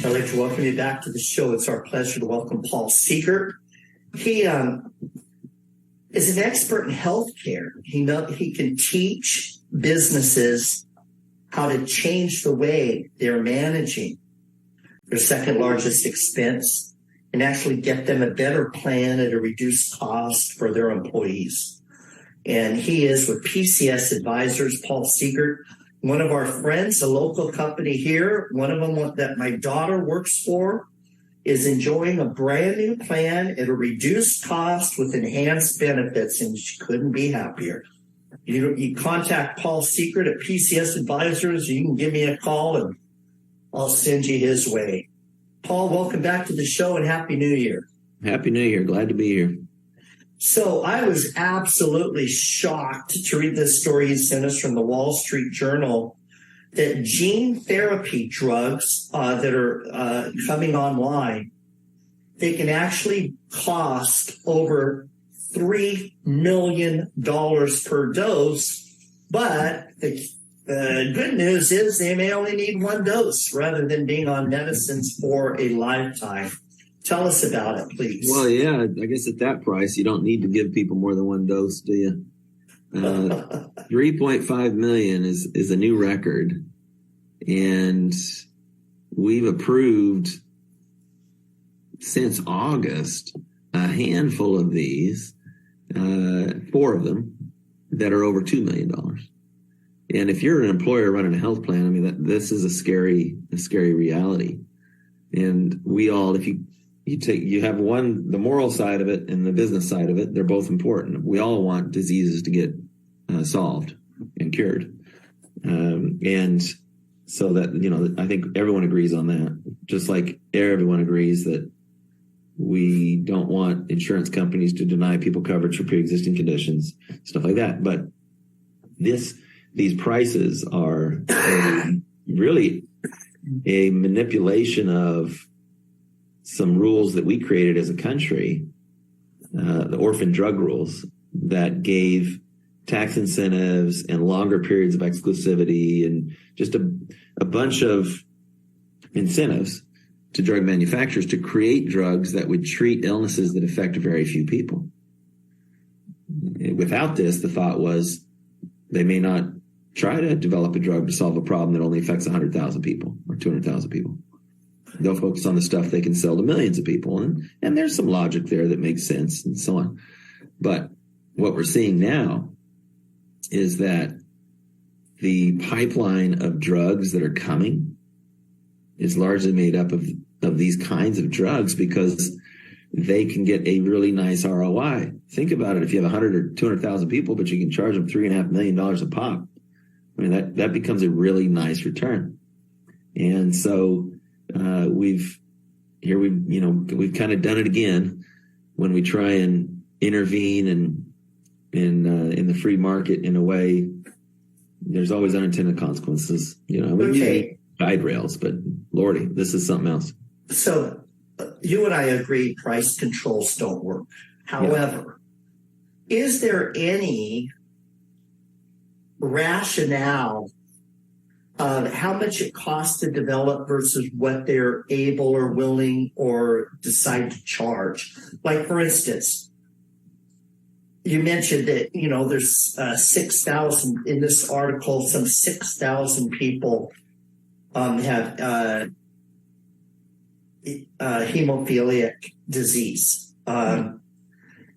I'd like to welcome you back to the show. It's our pleasure to welcome Paul Seegert. He is an expert in healthcare. He can teach businesses how to change the way they're managing their second largest expense and actually get them a better plan at a reduced cost for their employees. And he is with PCS Advisors, Paul Seegert, one of our friends, a local company here. One of them that my daughter works for is enjoying a brand new plan at a reduced cost with enhanced benefits, and she couldn't be happier. You contact Paul Seegert at PCS Advisors. You can give me a call, and I'll send you his way. Paul, welcome back to the show, and Happy New Year. Happy New Year. Glad to be here. So I was absolutely shocked to read this story you sent us from the Wall Street Journal that gene therapy drugs that are coming online, they can actually cost over $3 million per dose. But the good news is they may only need one dose rather than being on medicines for a lifetime. Tell us about it, please. Well, yeah, I guess at that price, you don't need to give people more than one dose, do you? 3.5 million is a new record. And we've approved since August a handful of these, 4 of them that are over $2 million. And if you're an employer running a health plan, I mean, this is a scary reality. And we all, if you have one, the moral side of it and the business side of it, they're both important. We all want diseases to get solved and cured. And so that, I think everyone agrees on that, just like everyone agrees that we don't want insurance companies to deny people coverage for pre-existing conditions, stuff like that. But these prices are really a manipulation of some rules that we created as a country, the orphan drug rules that gave tax incentives and longer periods of exclusivity and just a bunch of incentives to drug manufacturers to create drugs that would treat illnesses that affect very few people. Without this, the thought was they may not try to develop a drug to solve a problem that only affects 100,000 people or 200,000 people. They'll focus on the stuff they can sell to millions of people. And there's some logic there that makes sense and so on. But what we're seeing now is that the pipeline of drugs that are coming is largely made up of these kinds of drugs because they can get a really nice ROI. Think about it. If you have 100 or 200,000 people, but you can charge them $3.5 million a pop, I mean, that becomes a really nice return. And so we've kind of done it again when we try and intervene in the free market in a way. There's always unintended consequences, Okay. Guide rails, but Lordy, this is something else. So you and I agree price controls don't work. However, Is there any rationale of how much it costs to develop versus what they're able or willing or decide to charge? Like, for instance, you mentioned that, there's 6,000 in this article, some 6,000 people have hemophiliac disease.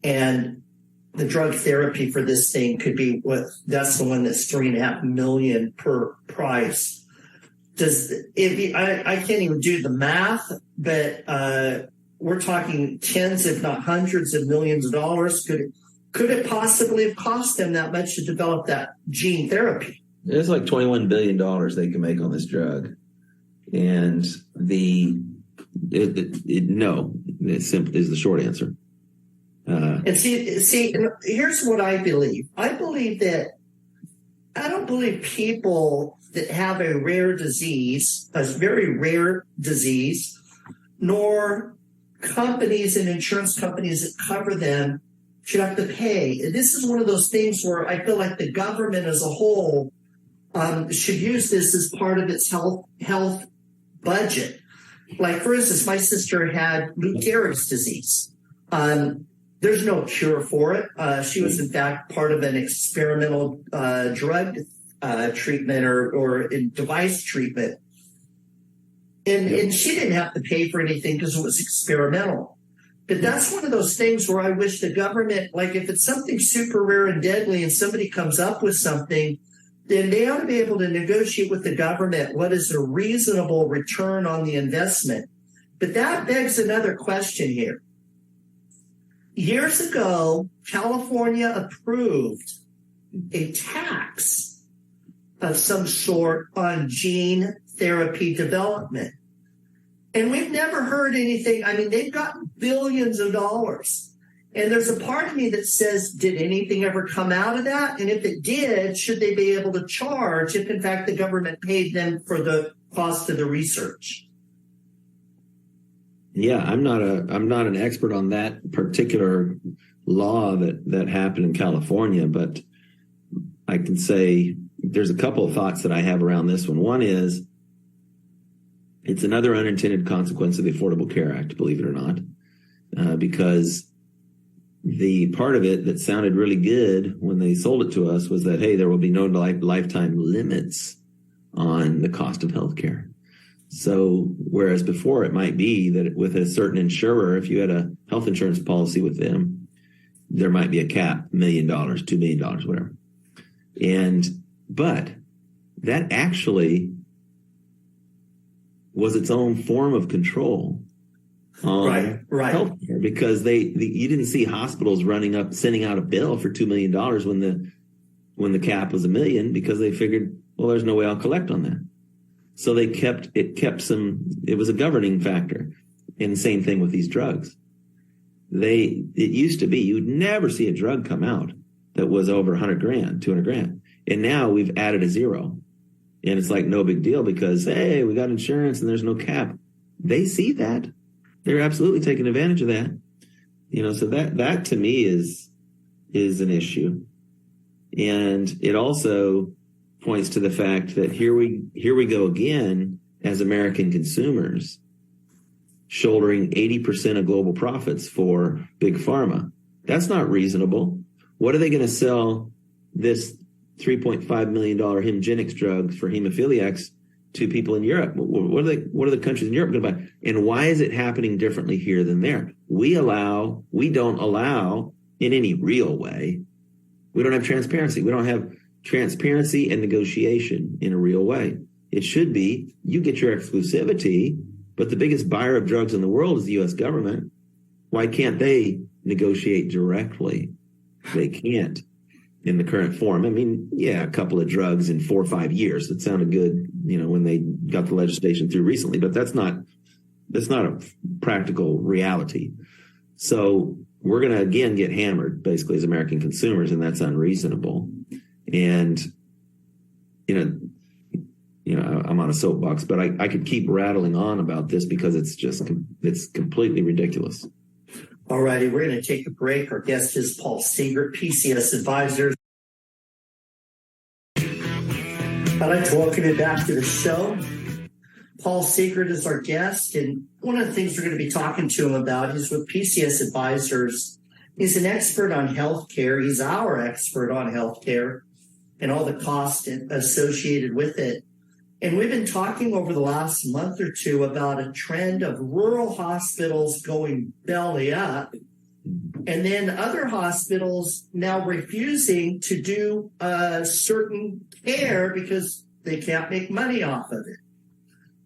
And the drug therapy for this thing could be that's the one that's $3.5 million per price. I can't even do the math, but we're talking tens, if not hundreds of millions of dollars. Could it possibly have cost them that much to develop that gene therapy? There's like $21 billion they can make on this drug. And no, it simply is the short answer. And see, here's what I believe. I don't believe people that have a rare disease, a very rare disease, nor companies and insurance companies that cover them should have to pay. This is one of those things where I feel like the government as a whole should use this as part of its health budget. Like, for instance, my sister had Lou Gehrig's disease. There's no cure for it. She was, in fact, part of an experimental drug treatment or device treatment. And she didn't have to pay for anything because it was experimental. But that's one of those things where I wish the government, like if it's something super rare and deadly and somebody comes up with something, then they ought to be able to negotiate with the government what is a reasonable return on the investment. But that begs another question here. Years ago, California approved a tax of some sort on gene therapy development. And we've never heard anything. I mean, they've gotten billions of dollars. And there's a part of me that says, did anything ever come out of that? And if it did, should they be able to charge if, in fact, the government paid them for the cost of the research? Yeah, I'm not an expert on that particular law that happened in California, but I can say there's a couple of thoughts that I have around this one. One is it's another unintended consequence of the Affordable Care Act, believe it or not, because the part of it that sounded really good when they sold it to us was that, hey, there will be no lifetime limits on the cost of healthcare. So whereas before it might be that with a certain insurer, if you had a health insurance policy with them, there might be a cap, $1 million, $2 million, whatever. But that actually was its own form of control on healthcare, because you didn't see hospitals sending out a bill for $2 million when the cap was $1 million, because they figured, well, there's no way I'll collect on that. So it was a governing factor. And the same thing with these drugs. It used to be you'd never see a drug come out that was over $100,000, $200,000. And now we've added a zero. And it's like no big deal because, hey, we got insurance and there's no cap. They see that. They're absolutely taking advantage of that. So that to me is an issue. And it also points to the fact that here we go again as American consumers, shouldering 80% of global profits for big pharma. That's not reasonable. What are they going to sell this $3.5 million Hemgenix drug for hemophiliacs to people in Europe? What are the countries in Europe going to buy? And why is it happening differently here than there? We don't allow in any real way. We don't have transparency. We don't have transparency and negotiation in a real way. It should be you get your exclusivity, but the biggest buyer of drugs in the world is the U.S. government. Why can't they negotiate directly? They can't in the current form. I mean, yeah, a couple of drugs in 4 or 5 years. It sounded good, when they got the legislation through recently, but that's not a practical reality. So we're going to again get hammered basically as American consumers, and that's unreasonable. And, I'm on a soapbox, but I could keep rattling on about this because it's completely ridiculous. All righty, we're going to take a break. Our guest is Paul Seegert, PCS Advisors. I'd like to welcome you back to the show. Paul Seegert is our guest, and one of the things we're going to be talking to him about is with PCS Advisors. He's an expert on healthcare. He's our expert on healthcare and all the costs associated with it. And we've been talking over the last month or two about a trend of rural hospitals going belly up, and then other hospitals now refusing to do certain care because they can't make money off of it.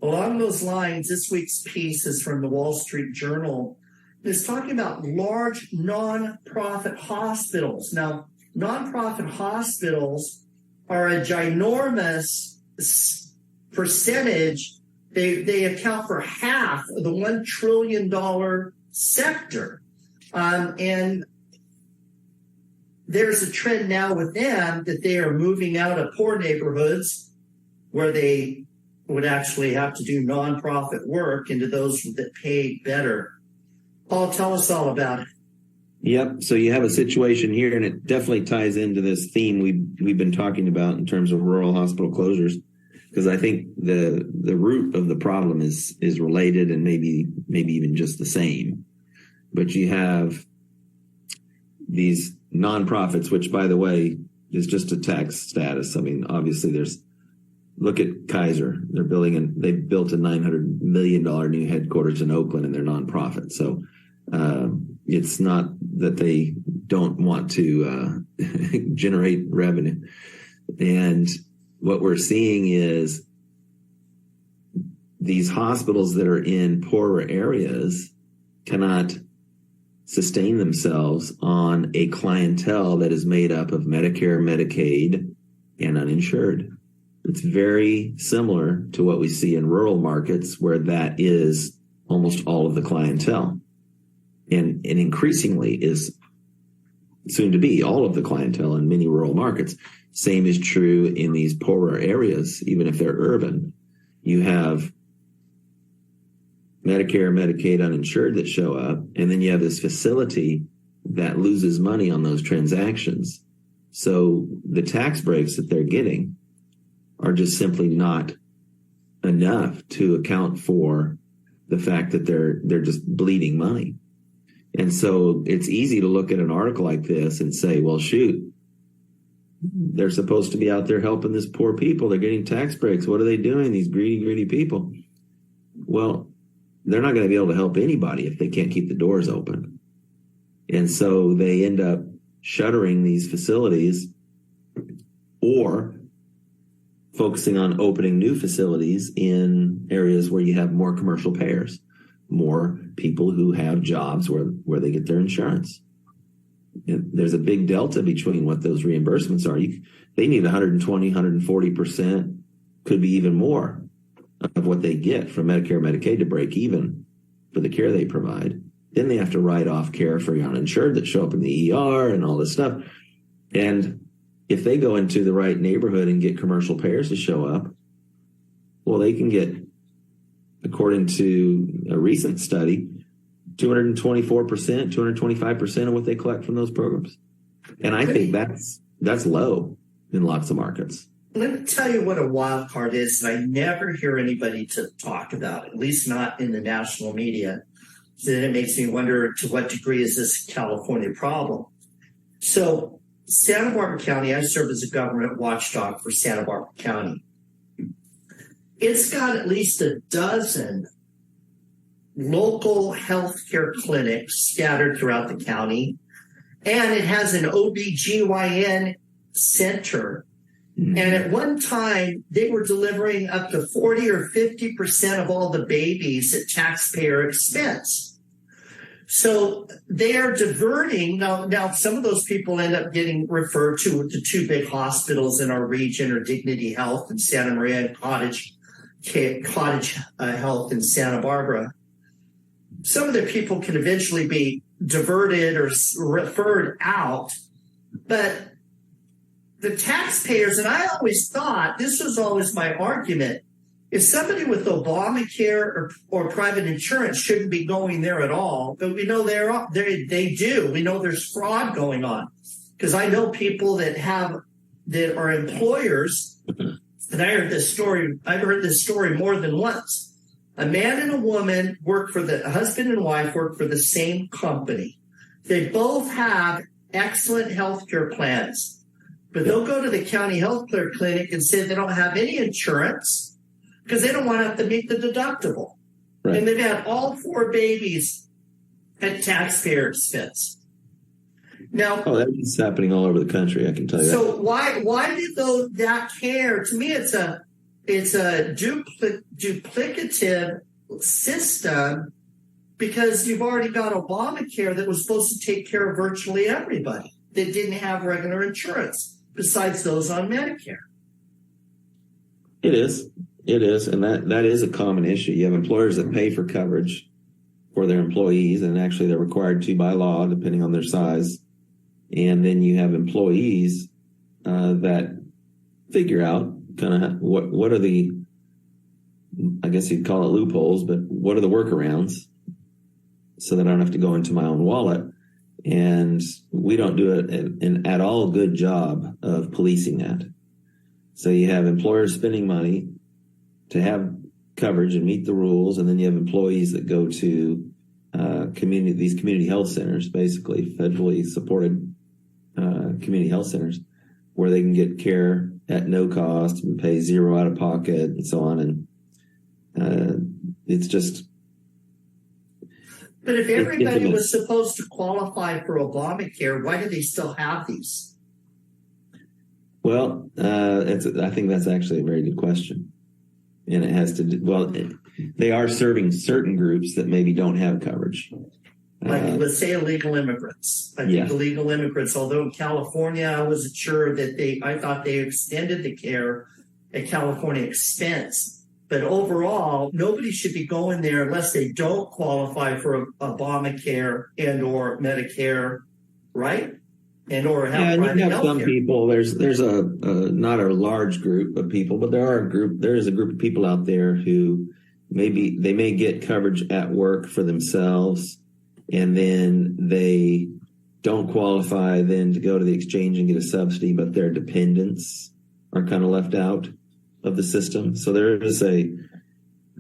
Along those lines, this week's piece is from the Wall Street Journal. It's talking about large nonprofit hospitals. Now, nonprofit hospitals are a ginormous percentage. They account for half of the $1 trillion sector. And there's a trend now with them that they are moving out of poor neighborhoods where they would actually have to do nonprofit work into those that pay better. Paul, tell us all about it. Yep. So you have a situation here, and it definitely ties into this theme we've been talking about in terms of rural hospital closures. because I think the root of the problem is related and maybe even just the same. But you have these nonprofits, which, by the way, is just a tax status. I mean, obviously, look at Kaiser. They built a $900 million new headquarters in Oakland, and they're nonprofit. So it's not that they don't want to generate revenue. And what we're seeing is these hospitals that are in poorer areas cannot sustain themselves on a clientele that is made up of Medicare, Medicaid, and uninsured. It's very similar to what we see in rural markets, where that is almost all of the clientele, and increasingly is soon to be all of the clientele in many rural markets. Same is true in these poorer areas, even if they're urban. You have Medicare, Medicaid, uninsured that show up, and then you have this facility that loses money on those transactions. So the tax breaks that they're getting are just simply not enough to account for the fact that they're just bleeding money. And so it's easy to look at an article like this and say, well, shoot, they're supposed to be out there helping these poor people. They're getting tax breaks. What are they doing, these greedy people? Well, they're not going to be able to help anybody if they can't keep the doors open. And so they end up shuttering these facilities or focusing on opening new facilities in areas where you have more commercial payers, more people who have jobs where they get their insurance. And there's a big delta between what those reimbursements are. They need 120, 140%, could be even more of what they get from Medicare, Medicaid to break even for the care they provide. Then they have to write off care for uninsured that show up in the ER and all this stuff. And if they go into the right neighborhood and get commercial payers to show up, well, they can get, according to a recent study, 224%, 225% of what they collect from those programs. And I think that's low in lots of markets. Let me tell you what a wild card is that I never hear anybody to talk about, at least not in the national media. So then it makes me wonder, to what degree is this a California problem? So Santa Barbara County, I serve as a government watchdog for Santa Barbara County. It's got at least a dozen local healthcare clinics scattered throughout the county, and it has an OBGYN center. And at one time, they were delivering up to 40 or 50% of all the babies at taxpayer expense. So they are diverting. Now some of those people end up getting referred to the two big hospitals in our region, or Dignity Health in Santa Maria and Cottage Health in Santa Barbara. Some of the people can eventually be diverted or referred out, but the taxpayers, and I always thought, this was always my argument, if somebody with Obamacare or private insurance shouldn't be going there at all, but we know they do. We know there's fraud going on, because I know people that are employers, and I've heard this story more than once. A man and a woman husband and wife work for the same company. They both have excellent health care plans. But they'll go to the county health care clinic and say they don't have any insurance because they don't want to have to meet the deductible. Right. And they've had all 4 babies at taxpayer expense. Now, that's happening all over the country, I can tell you. So why did that care? To me, it's a duplicative system, because you've already got Obamacare that was supposed to take care of virtually everybody that didn't have regular insurance, besides those on Medicare. It is. And that is a common issue. You have employers that pay for coverage for their employees, and actually they're required to by law, depending on their size. And then you have employees that figure out kind of what are the, I guess you'd call it loopholes, but what are the workarounds so that I don't have to go into my own wallet. And we don't do an at all good job of policing that. So you have employers spending money to have coverage and meet the rules, and then you have employees that go to community health centers, basically federally supported community health centers, where they can get care at no cost and pay zero out of pocket and so on. And it's just. But if everybody was supposed to qualify for Obamacare, why do they still have these? Well, I think that's actually a very good question. And it has to do, they are serving certain groups that maybe don't have coverage. Like, let's say illegal immigrants. I think illegal immigrants, although in California, I wasn't sure that I thought they extended the care at California expense. But overall, nobody should be going there unless they don't qualify for Obamacare and or Medicare, right? And or have private health care. Some people, there's a not a large group of people, but there is a group of people out there who they may get coverage at work for themselves, and then they don't qualify then to go to the exchange and get a subsidy, but their dependents are kind of left out of the system. So there is a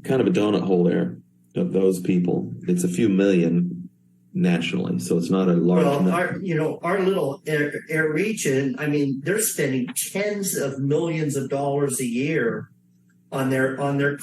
kind of a donut hole there of those people. It's a few million nationally, so it's not a large number. Our little air region, I mean, they're spending tens of millions of dollars a year on their